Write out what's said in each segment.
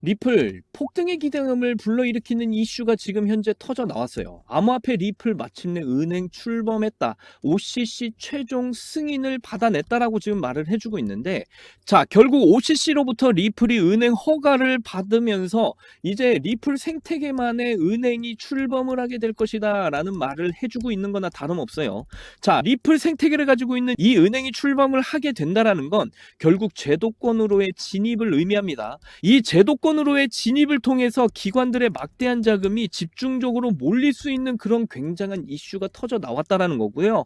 리플 폭등의 기대감을 불러일으키는 이슈가 지금 현재 터져 나왔어요. 암호화폐 리플 마침내 은행 출범했다. OCC 최종 승인을 받아냈다라고 지금 말을 해주고 있는데, 자, 결국 OCC로부터 리플이 은행 허가를 받으면서 이제 리플 생태계만의 은행이 출범을 하게 될 것이다 라는 말을 해주고 있는 거나 다름없어요. 자, 리플 생태계를 가지고 있는 이 은행이 출범을 하게 된다라는 건 결국 제도권으로의 진입을 의미합니다. 이 제도권으로의 진입을 통해서 기관들의 막대한 자금이 집중적으로 몰릴 수 있는 그런 굉장한 이슈가 터져 나왔다라는 거고요.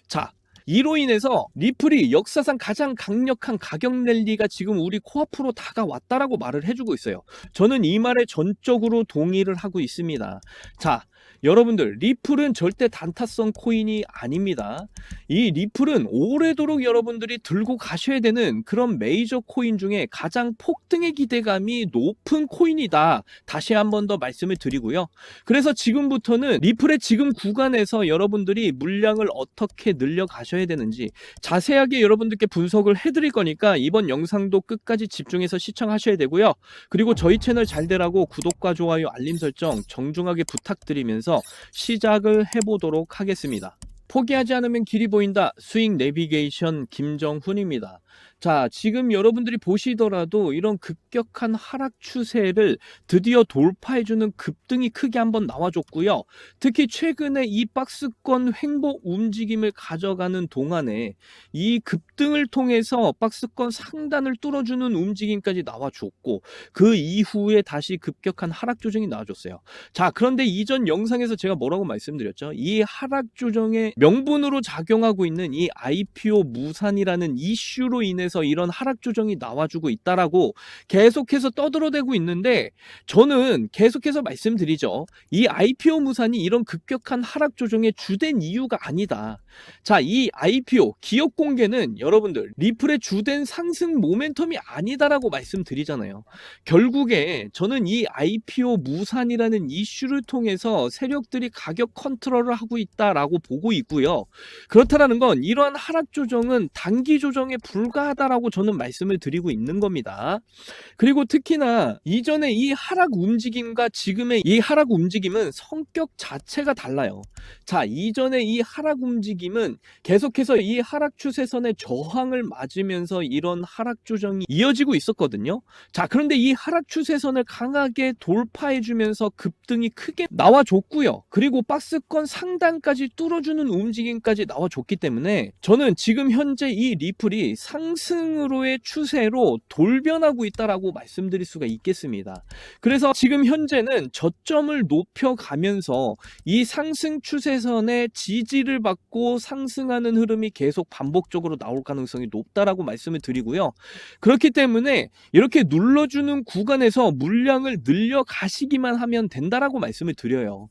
자, 이로 인해서 리플이 역사상 가장 강력한 가격 랠리가 지금 우리 코앞으로 다가왔다라고 말을 해주고 있어요. 저는 이 말에 전적으로 동의를 하고 있습니다. 자, 여러분들, 리플은 절대 단타성 코인이 아닙니다. 이 리플은 오래도록 여러분들이 들고 가셔야 되는 그런 메이저 코인 중에 가장 폭등의 기대감이 높은 코인이다. 다시 한 번 더 말씀을 드리고요. 그래서 지금부터는 리플의 지금 구간에서 여러분들이 물량을 어떻게 늘려 가셔야 되는지 자세하게 여러분들께 분석을 해드릴 거니까 이번 영상도 끝까지 집중해서 시청하셔야 되고요. 그리고 저희 채널 잘 되라고 구독과 좋아요, 알림 설정 정중하게 부탁드리면서 시작을 해보도록 하겠습니다. 포기하지 않으면 길이 보인다. 스윙 내비게이션 김정훈입니다. 자, 지금 여러분들이 보시더라도 이런 급격한 하락 추세를 드디어 돌파해주는 급등이 크게 한번 나와줬고요. 특히 최근에 이 박스권 횡보 움직임을 가져가는 동안에 이 급등을 통해서 박스권 상단을 뚫어주는 움직임까지 나와줬고, 그 이후에 다시 급격한 하락 조정이 나와줬어요. 자, 그런데 이전 영상에서 제가 뭐라고 말씀드렸죠? 이 하락 조정의 명분으로 작용하고 있는 이 IPO 무산이라는 이슈로 인해서 이런 하락 조정이 나와주고 있다라고 계속해서 떠들어대고 있는데, 저는 계속해서 말씀드리죠. 이 IPO 무산이 이런 급격한 하락 조정의 주된 이유가 아니다. 자, 이 IPO 기업 공개는 여러분들 리플의 주된 상승 모멘텀이 아니다라고 말씀드리잖아요. 결국에 저는 이 IPO 무산이라는 이슈를 통해서 세력들이 가격 컨트롤을 하고 있다라고 보고 있고요. 그렇다라는 건 이러한 하락 조정은 단기 조정에 불과하다라고 저는 말씀을 드리고 있는 겁니다. 그리고 특히나 이전에 이 하락 움직임과 지금의 이 하락 움직임은 성격 자체가 달라요. 자, 이전에 이 하락 움직임은 계속해서 이 하락 추세선의 저항을 맞으면서 이런 하락 조정이 이어지고 있었거든요. 자, 그런데 이 하락 추세선을 강하게 돌파해주면서 급등이 크게 나와줬고요. 그리고 박스권 상단까지 뚫어주는 움직임까지 나와줬기 때문에 저는 지금 현재 이 리플이 상승으로의 추세로 돌변하고 있다라고 말씀드릴 수가 있겠습니다. 그래서 지금 현재는 저점을 높여가면서 이 상승 추세선의 지지를 받고 상승하는 흐름이 계속 반복적으로 나올 가능성이 높다라고 말씀을 드리고요. 그렇기 때문에 이렇게 눌러주는 구간에서 물량을 늘려 가시기만 하면 된다라고 말씀을 드려요.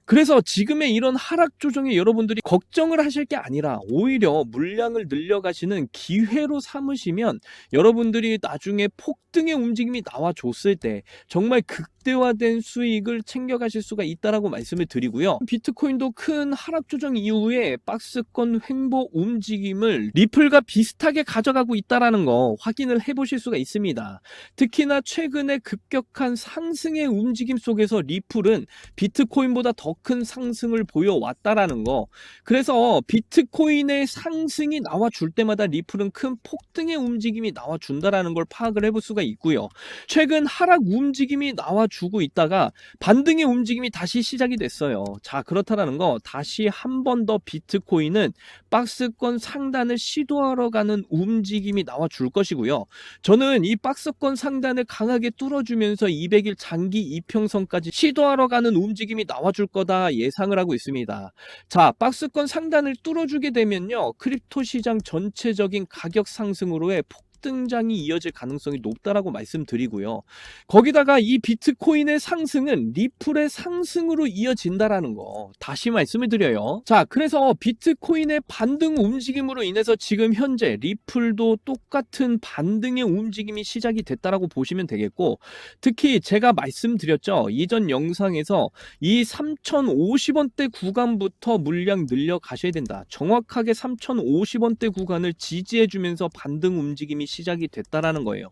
그래서 지금의 이런 하락 조정에 여러분들이 걱정을 하실 게 아니라 오히려 물량을 늘려가시는 기회로 삼으시면 여러분들이 나중에 폭등의 움직임이 나와줬을 때 정말 극대화된 수익을 챙겨가실 수가 있다라고 말씀을 드리고요. 비트코인도 큰 하락 조정 이후에 박스권 횡보 움직임을 리플과 비슷하게 가져가고 있다라는 거 확인을 해보실 수가 있습니다. 특히나 최근에 급격한 상승의 움직임 속에서 리플은 비트코인보다 더 큰 상승을 보여왔다라는 거. 그래서 비트코인의 상승이 나와줄 때마다 리플은 큰 폭등의 움직임이 나와준다라는 걸 파악을 해볼 수가 있고요. 최근 하락 움직임이 나와주고 있다가 반등의 움직임이 다시 시작이 됐어요. 자, 그렇다라는 거 다시 한 번 더 비트코인은 박스권 상단을 시도하러 가는 움직임이 나와줄 것이고요. 저는 이 박스권 상단을 강하게 뚫어주면서 200일 장기 이평선까지 시도하러 가는 움직임이 나와줄 거다 예상을 하고 있습니다. 자, 박스권 상단을 뚫어주게 되면요, 크립토 시장 전체적인 가격 상승으로의 폭등장이 이어질 가능성이 높다라고 말씀드리고요. 거기다가 이 비트코인의 상승은 리플의 상승으로 이어진다라는 거 다시 말씀을 드려요. 자, 그래서 비트코인의 반등 움직임으로 인해서 지금 현재 리플도 똑같은 반등의 움직임이 시작이 됐다라고 보시면 되겠고, 특히 제가 말씀드렸죠. 이전 영상에서 이 3,050원대 구간부터 물량 늘려 가셔야 된다. 정확하게 3,050원대 구간을 지지해주면서 반등 움직임이 시작이 됐다라는 거예요.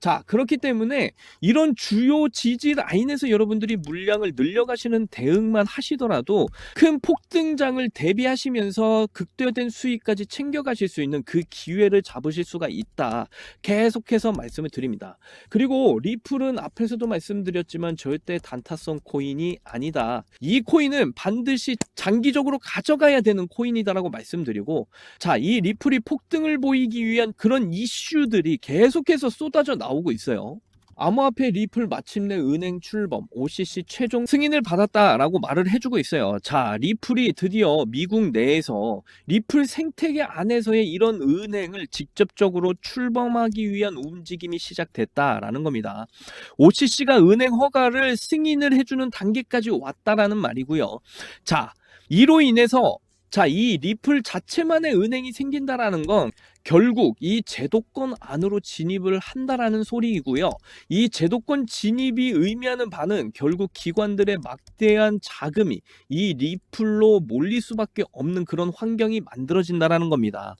자, 그렇기 때문에 이런 주요 지지 라인에서 여러분들이 물량을 늘려가시는 대응만 하시더라도 큰 폭등장을 대비하시면서 극대화된 수익까지 챙겨가실 수 있는 그 기회를 잡으실 수가 있다. 계속해서 말씀을 드립니다. 그리고 리플은 앞에서도 말씀드렸지만 절대 단타성 코인이 아니다. 이 코인은 반드시 장기적으로 가져가야 되는 코인이다라고 말씀드리고, 자, 이 리플이 폭등을 보이기 위한 그런 이슈들이 계속해서 쏟아져 나오고 있어요. 암호화폐 리플 마침내 은행 출범, OCC 최종 승인을 받았다라고 말을 해주고 있어요. 자, 리플이 드디어 미국 내에서 리플 생태계 안에서의 이런 은행을 직접적으로 출범하기 위한 움직임이 시작됐다라는 겁니다. OCC가 은행 허가를 승인을 해주는 단계까지 왔다라는 말이고요. 자, 이로 인해서 이 리플 자체만의 은행이 생긴다라는 건 결국 이 제도권 안으로 진입을 한다라는 소리이고요. 이 제도권 진입이 의미하는 바는 결국 기관들의 막대한 자금이 이 리플로 몰릴 수밖에 없는 그런 환경이 만들어진다라는 겁니다.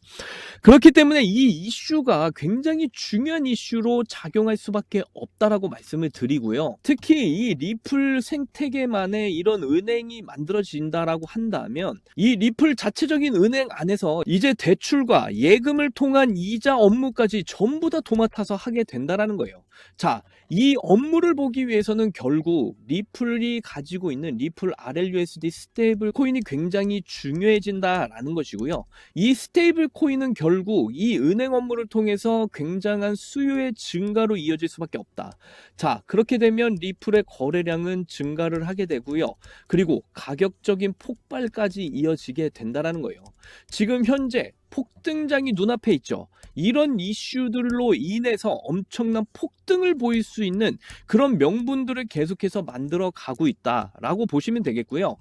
그렇기 때문에 이 이슈가 굉장히 중요한 이슈로 작용할 수밖에 없다라고 말씀을 드리고요. 특히 이 리플 생태계만의 이런 은행이 만들어진다라고 한다면 이 리플 자체적인 은행 안에서 이제 대출과 예금을 통한 이자 업무까지 전부 다 도맡아서 하게 된다라는 거예요. 자, 이 업무를 보기 위해서는 결국 리플이 가지고 있는 리플 RLUSD 스테이블 코인이 굉장히 중요해진다라는 것이고요. 이 스테이블 코인은 결국 이 은행 업무를 통해서 굉장한 수요의 증가로 이어질 수밖에 없다. 자, 그렇게 되면 리플의 거래량은 증가를 하게 되고요. 그리고 가격적인 폭발까지 이어지게 된다라는 거예요. 지금 현재 폭등장이 눈앞에 있죠. 이런 이슈들로 인해서 엄청난 폭등을 보일 수 있는 그런 명분들을 계속해서 만들어 가고 있다라고 보시면 되겠고요.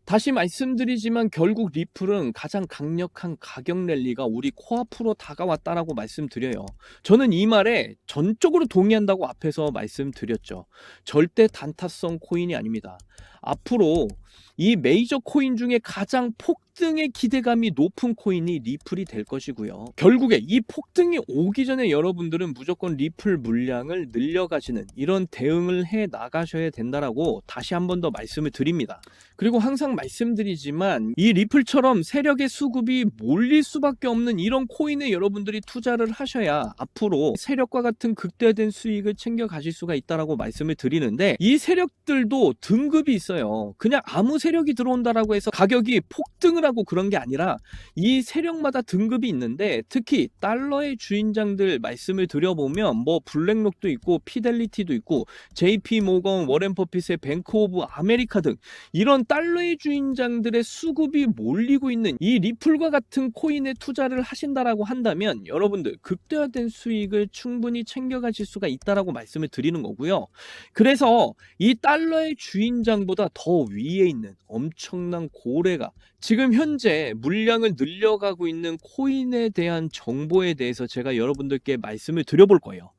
다시 말씀드리지만 결국 리플은 가장 강력한 가격 랠리가 우리 코앞으로 다가왔다라고 말씀드려요. 저는 이 말에 전적으로 동의한다고 앞에서 말씀드렸죠. 절대 단타성 코인이 아닙니다. 앞으로 이 메이저 코인 중에 가장 폭등의 기대감이 높은 코인이 리플이 될 것이고요. 결국에 이 폭등이 오기 전에 여러분들은 무조건 리플 물량을 늘려가시는 이런 대응을 해 나가셔야 된다라고 다시 한 번 더 말씀을 드립니다. 그리고 항상 말씀드리지만 이 리플처럼 세력의 수급이 몰릴 수밖에 없는 이런 코인에 여러분들이 투자를 하셔야 앞으로 세력과 같은 극대화된 수익을 챙겨 가실 수가 있다라고 말씀을 드리는데, 이 세력들도 등급이 있어요. 그냥 아무 세력이 들어온다라고 해서 가격이 폭등을 하고 그런 게 아니라 이 세력마다 등급이 있는데, 특히 달러의 주인장들 말씀을 드려보면 뭐 블랙록도 있고 피델리티도 있고 JP 모건, 워렌 버핏의 뱅크 오브 아메리카 등 이런 달러의 주인장들의 수급이 몰리고 있는 이 리플과 같은 코인에 투자를 하신다라고 한다면 여러분들 극대화된 수익을 충분히 챙겨가실 수가 있다라고 말씀을 드리는 거고요. 그래서 이 달러의 주인장보다 더 위에 있는 엄청난 고래가 지금 현재 물량을 늘려가고 있는 코인에 대한 정보에 대해서 제가 여러분들께 말씀을 드려볼 거예요.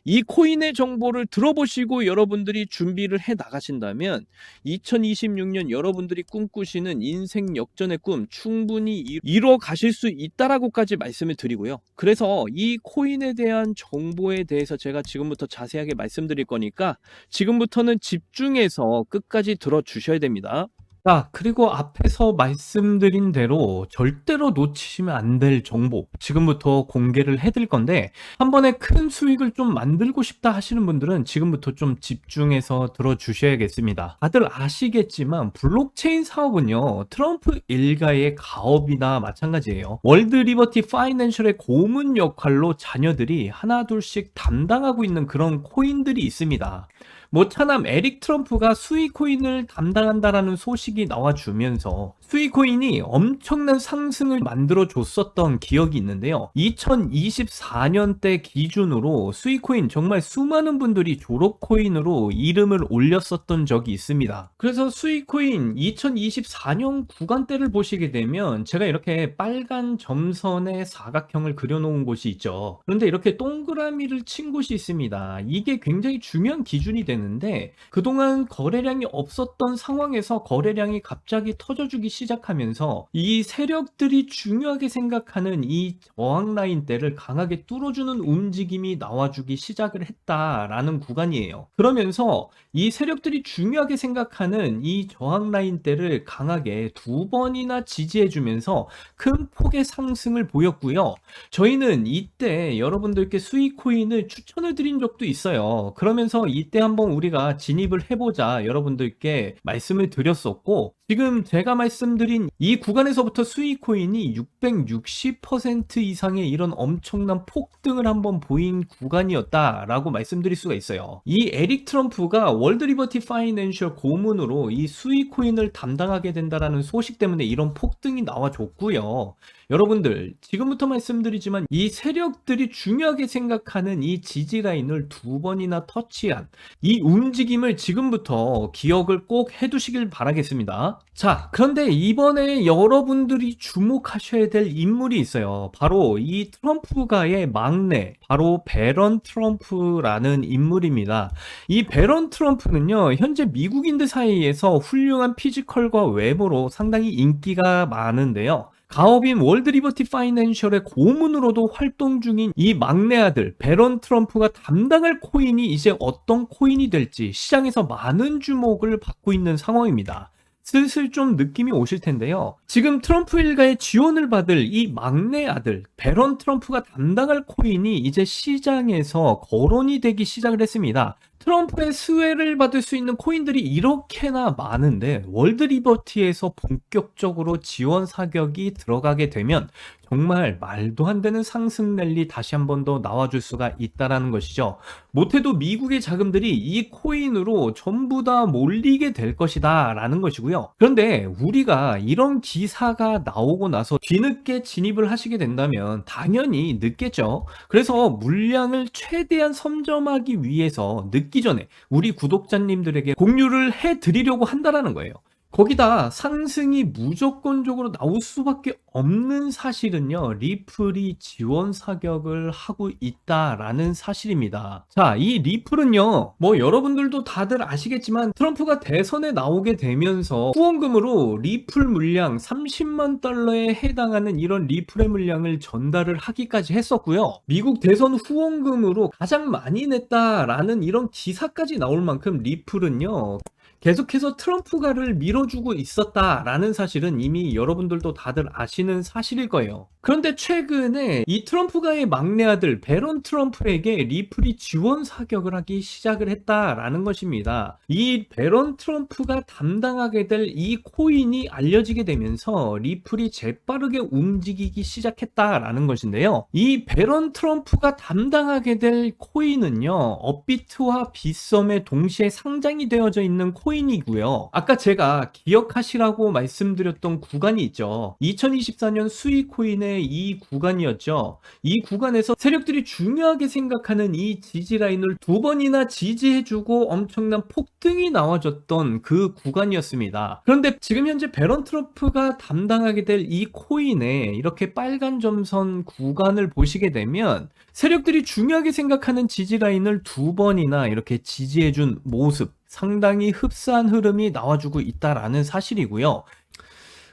이 코인의 정보를 들어보시고 여러분들이 준비를 해 나가신다면 2026년 여러분들이 꿈꾸시는 인생 역전의 꿈 충분히 이뤄 가실 수 있다라고까지 말씀을 드리고요. 그래서 이 코인에 대한 정보에 대해서 제가 지금부터 자세하게 말씀드릴 거니까 지금부터는 집중해서 끝까지 들어주셔야 됩니다. 자, 그리고 앞에서 말씀드린 대로 절대로 놓치시면 안 될 정보 지금부터 공개를 해드릴 건데, 한 번에 큰 수익을 좀 만들고 싶다 하시는 분들은 지금부터 좀 집중해서 들어주셔야겠습니다. 다들 아시겠지만 블록체인 사업은요, 트럼프 일가의 가업이나 마찬가지예요. 월드 리버티 파이낸셜의 고문 역할로 자녀들이 하나둘씩 담당하고 있는 그런 코인들이 있습니다. 뭐 차남 에릭 트럼프가 수익코인을 담당한다라는 소식이 나와주면서 수익코인이 엄청난 상승을 만들어줬었던 기억이 있는데요. 2024년대 기준으로 수익코인 정말 수많은 분들이 졸업코인으로 이름을 올렸었던 적이 있습니다. 그래서 수익코인 2024년 구간대를 보시게 되면 제가 이렇게 빨간 점선의 사각형을 그려놓은 곳이 있죠. 그런데 이렇게 동그라미를 친 곳이 있습니다. 이게 굉장히 중요한 기준이 되는 되는데 그동안 거래량이 없었던 상황에서 거래량이 갑자기 터져주기 시작하면서 이 세력들이 중요하게 생각하는 이 저항 라인대를 강하게 뚫어주는 움직임이 나와주기 시작을 했다라는 구간이에요. 그러면서 이 세력들이 중요하게 생각하는 이 저항 라인대를 강하게 두 번이나 지지해주면서 큰 폭의 상승을 보였고요. 저희는 이때 여러분들께 수익코인을 추천을 드린 적도 있어요. 그러면서 이때 한번 우리가 진입을 해보자 여러분들께 말씀을 드렸었고, 지금 제가 말씀드린 이 구간에서부터 수익코인이 660% 이상의 이런 엄청난 폭등을 한번 보인 구간이었다라고 말씀드릴 수가 있어요. 이 에릭 트럼프가 월드 리버티 파이낸셜 고문으로 이 수익코인을 담당하게 된다라는 소식 때문에 이런 폭등이 나와줬고요. 여러분들, 지금부터 말씀드리지만 이 세력들이 중요하게 생각하는 이 지지라인을 두 번이나 터치한 이 움직임을 지금부터 기억을 꼭 해두시길 바라겠습니다. 자, 그런데 이번에 여러분들이 주목하셔야 될 인물이 있어요. 바로 이 트럼프가의 막내, 바로 배런 트럼프라는 인물입니다. 이 배런 트럼프는요, 현재 미국인들 사이에서 훌륭한 피지컬과 외모로 상당히 인기가 많은데요. 가업인 월드 리버티 파이낸셜의 고문으로도 활동 중인 이 막내 아들 배런 트럼프가 담당할 코인이 이제 어떤 코인이 될지 시장에서 많은 주목을 받고 있는 상황입니다. 슬슬 좀 느낌이 오실 텐데요. 지금 트럼프 일가의 지원을 받을 이 막내 아들 배런 트럼프가 담당할 코인이 이제 시장에서 거론이 되기 시작을 했습니다. 트럼프의 수혜를 받을 수 있는 코인들이 이렇게나 많은데 월드 리버티에서 본격적으로 지원 사격이 들어가게 되면 정말 말도 안 되는 상승 랠리 다시 한 번 더 나와줄 수가 있다라는 것이죠. 못해도 미국의 자금들이 이 코인으로 전부 다 몰리게 될 것이다 라는 것이고요. 그런데 우리가 이런 기사가 나오고 나서 뒤늦게 진입을 하시게 된다면 당연히 늦겠죠. 그래서 물량을 최대한 선점하기 위해서 늦기 전에 우리 구독자님들에게 공유를 해드리려고 한다라는 거예요. 거기다 상승이 무조건적으로 나올 수밖에 없는 사실은요, 리플이 지원 사격을 하고 있다라는 사실입니다. 자, 이 리플은요, 뭐 여러분들도 다들 아시겠지만 트럼프가 대선에 나오게 되면서 후원금으로 리플 물량 30만 달러에 해당하는 이런 리플의 물량을 전달을 하기까지 했었고요. 미국 대선 후원금으로 가장 많이 냈다라는 이런 기사까지 나올 만큼 리플은요, 계속해서 트럼프가를 밀어주고 있었다라는 사실은 이미 여러분들도 다들 아시는 사실일 거예요. 그런데 최근에 이 트럼프가의 막내 아들 배런 트럼프에게 리플이 지원 사격을 하기 시작을 했다라는 것입니다. 이 배런 트럼프가 담당하게 될 이 코인이 알려지게 되면서 리플이 재빠르게 움직이기 시작했다라는 것인데요. 이 배런 트럼프가 담당하게 될 코인은요, 업비트와 빗썸에 동시에 상장이 되어져 있는 코인이고요. 아까 제가 기억하시라고 말씀드렸던 구간이 있죠. 2024년 수익 코인의 이 구간이었죠. 이 구간에서 세력들이 중요하게 생각하는 이 지지 라인을 두 번이나 지지해주고 엄청난 폭등이 나와줬던 그 구간이었습니다. 그런데 지금 현재 배런 트럼프가 담당하게 될 이 코인에 이렇게 빨간 점선 구간을 보시게 되면 세력들이 중요하게 생각하는 지지 라인을 두 번이나 이렇게 지지해준 모습, 상당히 흡사한 흐름이 나와주고 있다라는 사실이고요.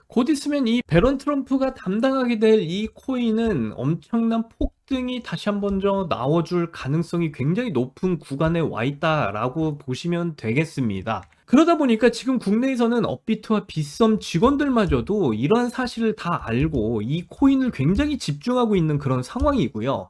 곧 있으면 이 배런 트럼프가 담당하게 될 이 코인은 엄청난 폭등이 다시 한 번 더 나와줄 가능성이 굉장히 높은 구간에 와 있다라고 보시면 되겠습니다. 그러다 보니까 지금 국내에서는 업비트와 빗썸 직원들마저도 이러한 사실을 다 알고 이 코인을 굉장히 집중하고 있는 그런 상황이고요.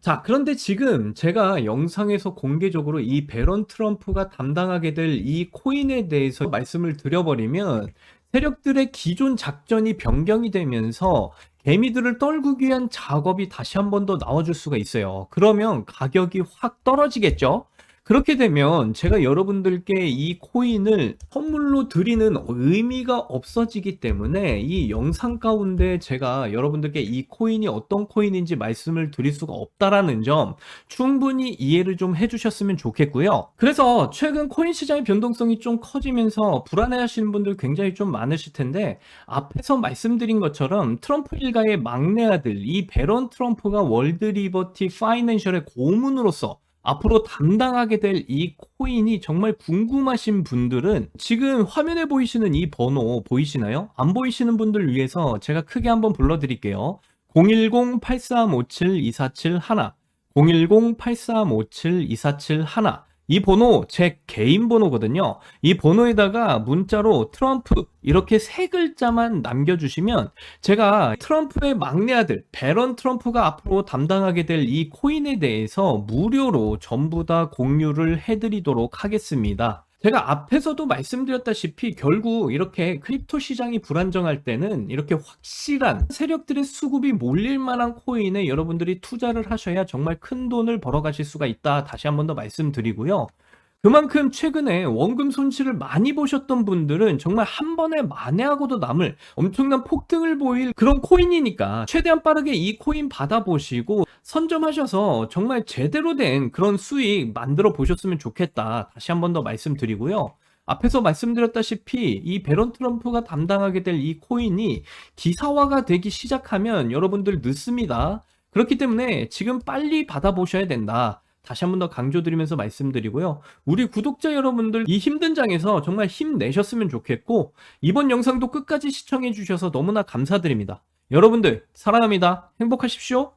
자, 그런데 지금 제가 영상에서 공개적으로 이 배런 트럼프가 담당하게 될 이 코인에 대해서 말씀을 드려버리면 세력들의 기존 작전이 변경이 되면서 개미들을 떨구기 위한 작업이 다시 한 번 더 나와줄 수가 있어요. 그러면 가격이 확 떨어지겠죠? 그렇게 되면 제가 여러분들께 이 코인을 선물로 드리는 의미가 없어지기 때문에 이 영상 가운데 제가 여러분들께 이 코인이 어떤 코인인지 말씀을 드릴 수가 없다라는 점 충분히 이해를 좀 해주셨으면 좋겠고요. 그래서 최근 코인 시장의 변동성이 좀 커지면서 불안해하시는 분들 굉장히 좀 많으실 텐데, 앞에서 말씀드린 것처럼 트럼프 일가의 막내 아들 이 배런 트럼프가 월드 리버티 파이낸셜의 고문으로서 앞으로 담당하게 될 이 코인이 정말 궁금하신 분들은 지금 화면에 보이시는 이 번호 보이시나요? 안 보이시는 분들 위해서 제가 크게 한번 불러드릴게요. 010-8357-2471, 010-8357-2471. 이 번호 제 개인 번호거든요. 이 번호에다가 문자로 트럼프 이렇게 세 글자만 남겨주시면 제가 트럼프의 막내 아들 배런 트럼프가 앞으로 담당하게 될 이 코인에 대해서 무료로 전부 다 공유를 해드리도록 하겠습니다. 제가 앞에서도 말씀드렸다시피 결국 이렇게 크립토 시장이 불안정할 때는 이렇게 확실한 세력들의 수급이 몰릴 만한 코인에 여러분들이 투자를 하셔야 정말 큰 돈을 벌어가실 수가 있다. 다시 한 번 더 말씀드리고요. 그만큼 최근에 원금 손실을 많이 보셨던 분들은 정말 한 번에 만회하고도 남을 엄청난 폭등을 보일 그런 코인이니까 최대한 빠르게 이 코인 받아보시고 선점하셔서 정말 제대로 된 그런 수익 만들어 보셨으면 좋겠다. 다시 한 번 더 말씀드리고요. 앞에서 말씀드렸다시피 이 배런 트럼프가 담당하게 될 이 코인이 기사화가 되기 시작하면 여러분들 늦습니다. 그렇기 때문에 지금 빨리 받아보셔야 된다. 다시 한 번 더 강조드리면서 말씀드리고요. 우리 구독자 여러분들 이 힘든 장에서 정말 힘내셨으면 좋겠고 이번 영상도 끝까지 시청해 주셔서 너무나 감사드립니다. 여러분들 사랑합니다. 행복하십시오.